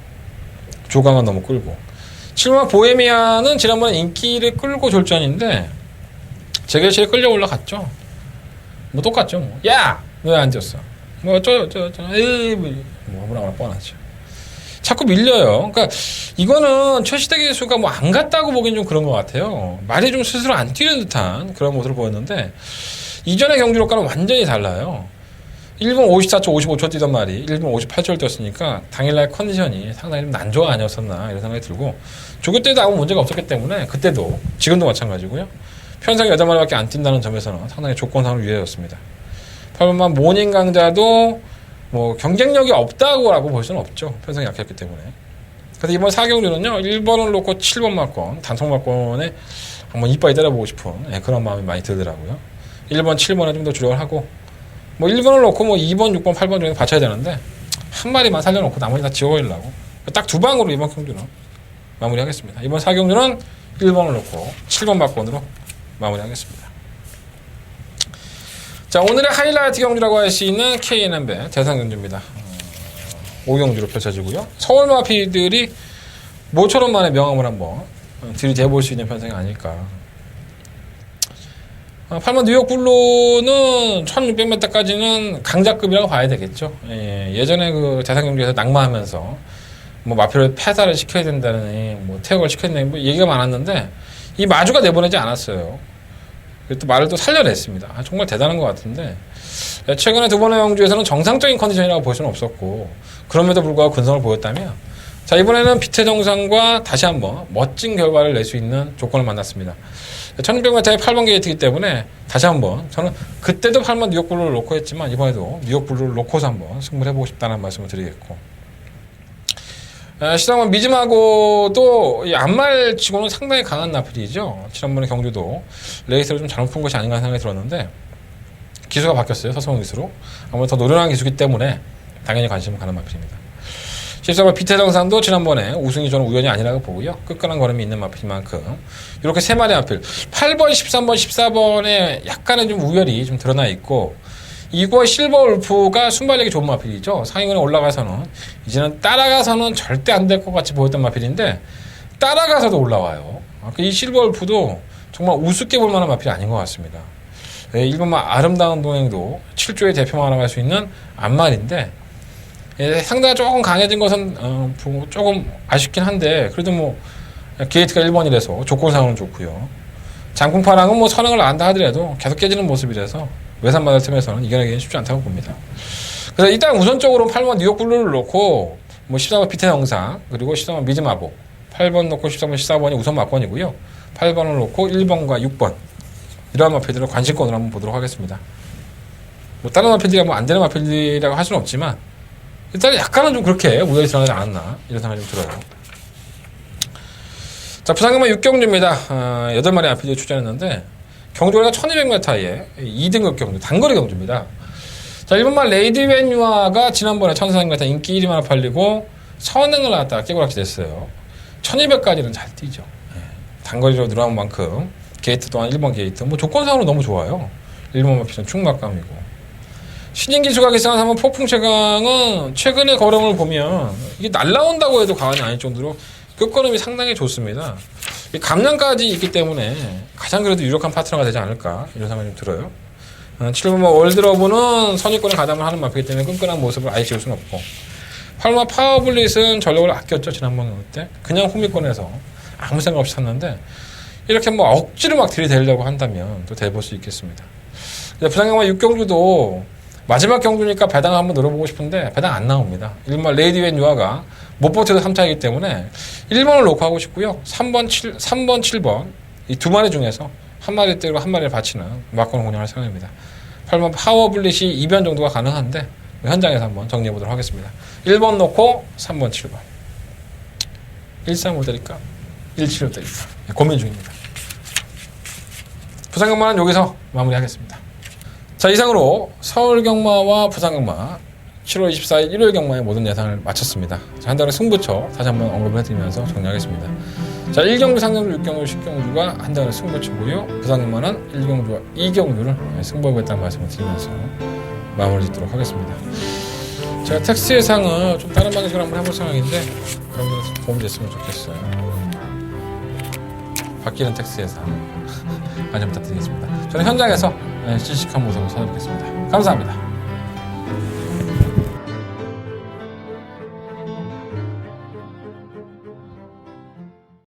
S2: 조강은 너무 끌고 7번 보헤미아는 지난번에 인기를 끌고 졸전인데 재결실에 끌려 올라갔죠. 뭐 똑같죠. 뭐. 야! 왜 안 뛰었어? 뭐 에이 뭐 아무나 뻔하죠. 자꾸 밀려요. 그러니까 이거는 최시대 기수가 뭐 안 갔다고 보기엔 좀 그런 것 같아요. 말이 좀 스스로 안 뛰는 듯한 그런 모습을 보였는데 이전의 경주력과는 완전히 달라요. 1분 54초, 55초 뛰던 말이 1분 58초를 뛰었으니까 당일날 컨디션이 상당히 좀 안 좋아 아니었었나 이런 생각이 들고 조교 때도 아무 문제가 없었기 때문에 그때도 지금도 마찬가지고요. 편성이 8마리밖에 안 뛴다는 점에서는 상당히 조건상으로 유리했습니다. 8번만 모닝 강자도 뭐 경쟁력이 없다고 볼 수는 없죠. 편성이 약했기 때문에. 그래서 이번 4경주는요. 1번을 놓고 7번 막권, 단속 막권에 한번 이빨이 때려보고 싶은 그런 마음이 많이 들더라고요. 1번, 7번에 좀 더 주력을 하고 뭐 1번을 놓고 뭐 2번, 6번, 8번 중에 받쳐야 되는데 한 마리만 살려놓고 나머지 다 지워버리려고 딱 두 방으로 이번 경주는 마무리하겠습니다. 이번 4경주는 1번을 놓고 7번 막권으로 마무리하겠습니다. 자, 오늘의 하이라이트 경주라고 할 수 있는 KNB 대상 경주입니다. 5경주로 펼쳐지고요. 서울 마피들이 모처럼 만에 명함을 한번 들이대볼 수 있는 편성이 아닐까. 8번 뉴욕 블루는 1600m까지는 강자급이라고 봐야 되겠죠. 예전에 그 대상 경주에서 낙마하면서 뭐 마표를 폐사를 시켜야 된다느니 뭐 퇴역을 시켜야 된다니 뭐 얘기가 많았는데 이 마주가 내보내지 않았어요. 또 말을 또 살려냈습니다. 정말 대단한 것 같은데 최근에 두 번의 경주에서는 정상적인 컨디션이라고 볼 수는 없었고 그럼에도 불구하고 근성을 보였다면 자, 이번에는 비태 정상과 다시 한번 멋진 결과를 낼 수 있는 조건을 만났습니다. 1600m의 8번 게이트이기 때문에 다시 한번 저는 그때도 8번 뉴욕 블루를 놓고 했지만 이번에도 뉴욕 블루를 놓고서 한번 승부를 해보고 싶다는 말씀을 드리겠고 시장은 미즈마고도 이 앞말 치고는 상당히 강한 나필이죠. 지난번에 경주도 레이스를 좀 잘못 푼 것이 아닌가 생각이 들었는데 기수가 바뀌었어요. 서성훈 기수로. 아무래도 더 노련한 기수기 때문에 당연히 관심을 가는 마필입니다. 14번 비태정상도 지난번에 우승이 저는 우연이 아니라고 보고요. 끈끈한 걸음이 있는 마필인 만큼 이렇게 세 마리 마필 8번, 13번, 14번에 약간의 좀 우열이 좀 드러나 있고 이거 실버 울프가 순발력이 좋은 마필이죠. 상위권에 올라가서는 이제는 따라가서는 절대 안 될 것 같이 보였던 마필인데 따라가서도 올라와요. 이 실버 울프도 정말 우습게 볼 만한 마필이 아닌 것 같습니다. 일본만 아름다운 동행도 7조의 대표만 할 수 있는 앞말인데 상대가 조금 강해진 것은 조금 아쉽긴 한데 그래도 뭐 게이트가 1번이라서 조건상으로는 좋고요. 장풍파랑은 뭐 선행을 안다 하더라도 계속 깨지는 모습이라서 외산받을 틈에서는 이겨내기는 쉽지 않다고 봅니다. 그래서 일단 우선적으로 8번 뉴욕 블루를 놓고 뭐 14번 비태 영상 그리고 14번 미즈마보 8번 놓고 13번 14번이 우선 막권이고요. 8번을 놓고 1번과 6번 이러한 마필들을 관심권으로 한번 보도록 하겠습니다. 뭐 다른 마필들이 뭐 안 되는 마필들이라고 할 수는 없지만 일단 약간은 좀 그렇게 우열이 드러나지 않았나 이런 생각이 좀 들어요. 자, 부산경마 6경주입니다. 8마리 마필들이 출전했는데 경주가 1200m에 2등급 경주, 단거리 경주입니다. 자, 1번말 레이디웬 유아가 지난번에 1400m 인기 1위만 팔리고 선행을 나갔다가 깨고락지 됐어요. 1200까지는 잘 뛰죠. 단거리로 늘어난 만큼 게이트 또한 1번 게이트 뭐 조건상으로 너무 좋아요. 1번 마필은 충막감이고 신인 기수가 기승한 3번 폭풍 최강은 최근의 걸음을 보면 이게 날라온다고 해도 과언이 아닐 정도로 끝걸음이 상당히 좋습니다. 감량까지 있기 때문에 가장 그래도 유력한 파트너가 되지 않을까 이런 생각이 좀 들어요. 7번 월드러브는 선입권에 가담을 하는 마피기 때문에 끈끈한 모습을 아예 지울 수는 없고 8번 파워블릿은 전력을 아꼈죠. 지난번 때 그냥 호미권에서 아무 생각 없이 탔는데 이렇게 뭐 억지로 막 들이대려고 한다면 또 대볼 수 있겠습니다. 부산경마 6경주도 마지막 경주니까 배당 한번 늘어보고 싶은데 배당 안 나옵니다. 1번 레이디웬 유아가 못 버텨도 3차이기 때문에 1번을 놓고 하고 싶고요. 3번, 7번 이 두 마리 중에서 한 마리 때리고 한 마리를 바치는 막권 운영할 생각입니다. 8번 파워블릿이 2변 정도가 가능한데 현장에서 한번 정리해 보도록 하겠습니다. 1번 놓고 3번, 7번 135 때릴까? 175 때릴까? 고민 중입니다. 부산경마는 여기서 마무리하겠습니다. 자, 이상으로 서울경마와 부산경마 7월 24일 일요일 경마의 모든 예상을 마쳤습니다. 자, 한 달의 승부처 다시 한번 언급을 해드리면서 정리하겠습니다. 자, 1경주, 3경주, 6경주, 10경주가 한 달의 승부처고요. 부산경마는 1경주와 2경주를 승부하겠다는 말씀을 드리면서 마무리 짓도록 하겠습니다. 제가 텍스 예상을 좀 다른 방식으로 한번 해볼 생각인데 여러분들 도움 됐으면 좋겠어요. 바뀌는 텍스 예상 많이 부탁드리겠습니다. 저는 현장에서 실시한 모습을 찾아뵙겠습니다. 감사합니다.